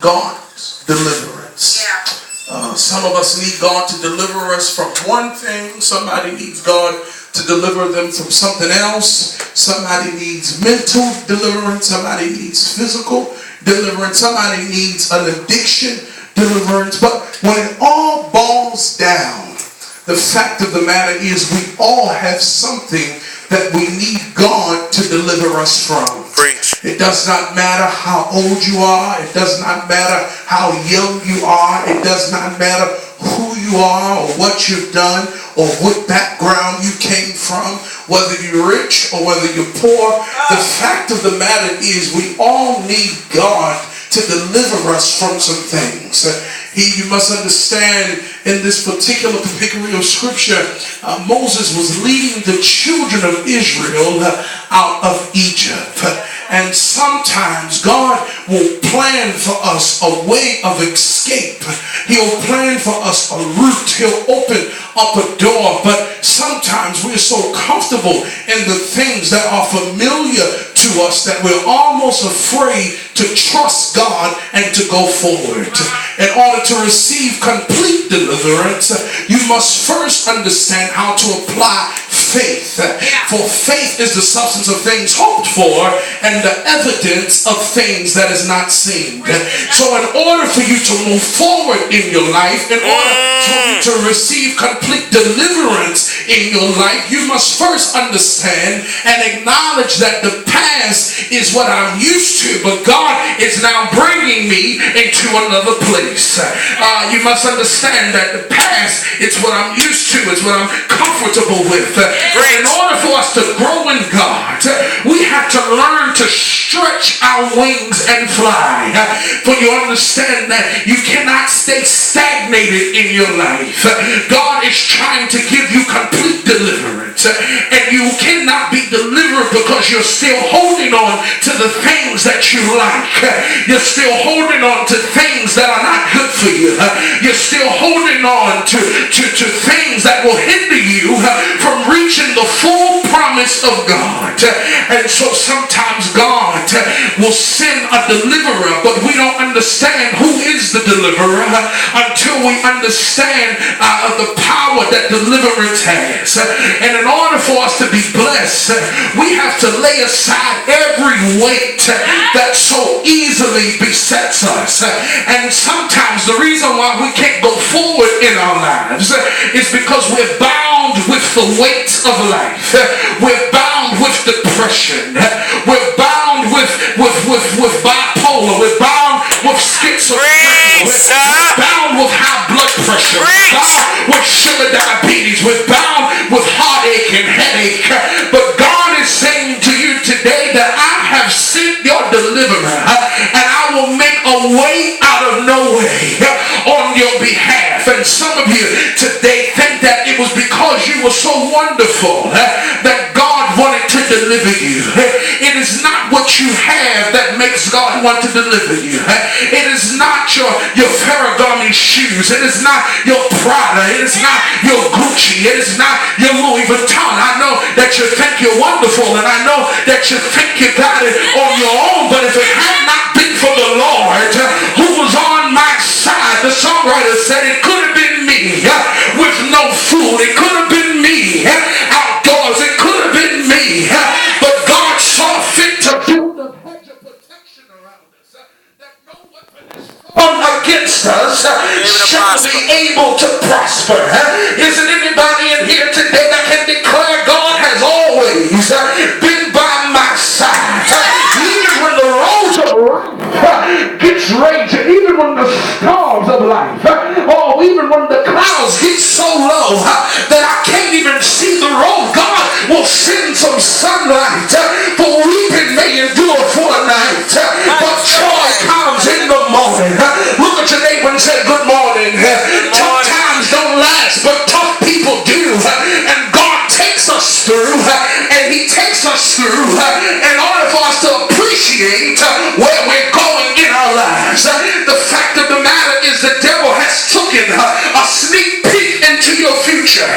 God's deliverance. Some of us need God to deliver us from one thing. Somebody needs God to deliver them from something else. Somebody needs mental deliverance. Somebody needs physical deliverance. Somebody needs an addiction deliverance. But when it all boils down, the fact of the matter is we all have something that we need God to deliver us from. Preach. It does not matter how old you are. It does not matter how young you are. It does not matter who you are or what you've done or what background you came from, whether you're rich or whether you're poor. The fact of the matter is we all need God to deliver us from some things. You must understand, in this particular category of scripture, Moses was leading the children of Israel out of Egypt. And sometimes God will plan for us a way of escape. He'll plan for us a route. He'll open up a door. But sometimes we're so comfortable in the things that are familiar to us that we're almost afraid to trust God and to go forward. In order to receive complete deliverance, you must first understand how to apply faith. For faith is the substance of things hoped for and the evidence of things that is not seen. So in order for you to move forward in your life, in order for you to receive complete deliverance in your life, you must first understand and acknowledge that the past is what I'm used to, but God is now bringing me into another place. You must understand that the past, it's what I'm used to, it's what I'm comfortable with. In order for us to grow in God, we have to learn to stretch our wings and fly. For you understand that you cannot stay stagnated in your life. God is trying to give you complete deliverance, and you cannot be delivered because you're still holding on to the things that you like. You're still holding on to things that are not good for you. You're still holding on to things that will hinder you from reaching the full promise of God. And so sometimes God will send a deliverer, but we don't understand who is the deliverer until we understand the power that deliverance has. And in order for us to be blessed, we have to lay aside every weight that so easily besets us. And sometimes the reason why we can't go forward in our lives is because we're bound with the weight of life. We're bound with depression. We're bound with bipolar. We're bound with schizophrenia. We're bound with high blood pressure. We're bound with sugar diabetes. We're bound with heartache and headache. But God is saying to you today that I have sent your deliverer, and I will make a way out of no way on your behalf. And some of you today think that it was because you were so wonderful that God wanted to deliver you. It is not what you have that makes God want to deliver you. It is not your Ferragamo shoes. It is not your Prada. It is not your Gucci. It is not your Louis Vuitton. I know that you think you're wonderful, and I know that you think you got it on your own, but if it had not been for the Lord who was on my side, the songwriter said it could have been me with no food. It could have been me outdoors. It could have been me. But God saw fit to build a hedge of protection around us, that no weapon is formed against us shall be able to prosper. Isn't anybody in here today that can declare God has always been by my side? Even when the roads of life gets raging, even when the storms of life, or even when the clouds get so low that I can't even see the road, God will send some sunlight. For weeping may endure for a night, but joy comes in the morning. Look at your neighbor and say, good morning. Tough times don't last, but tough people do. And God takes us through, and He takes us through in order for us to appreciate where we're going in our lives. The fact of the matter is the devil has taken a sneak peek into your future.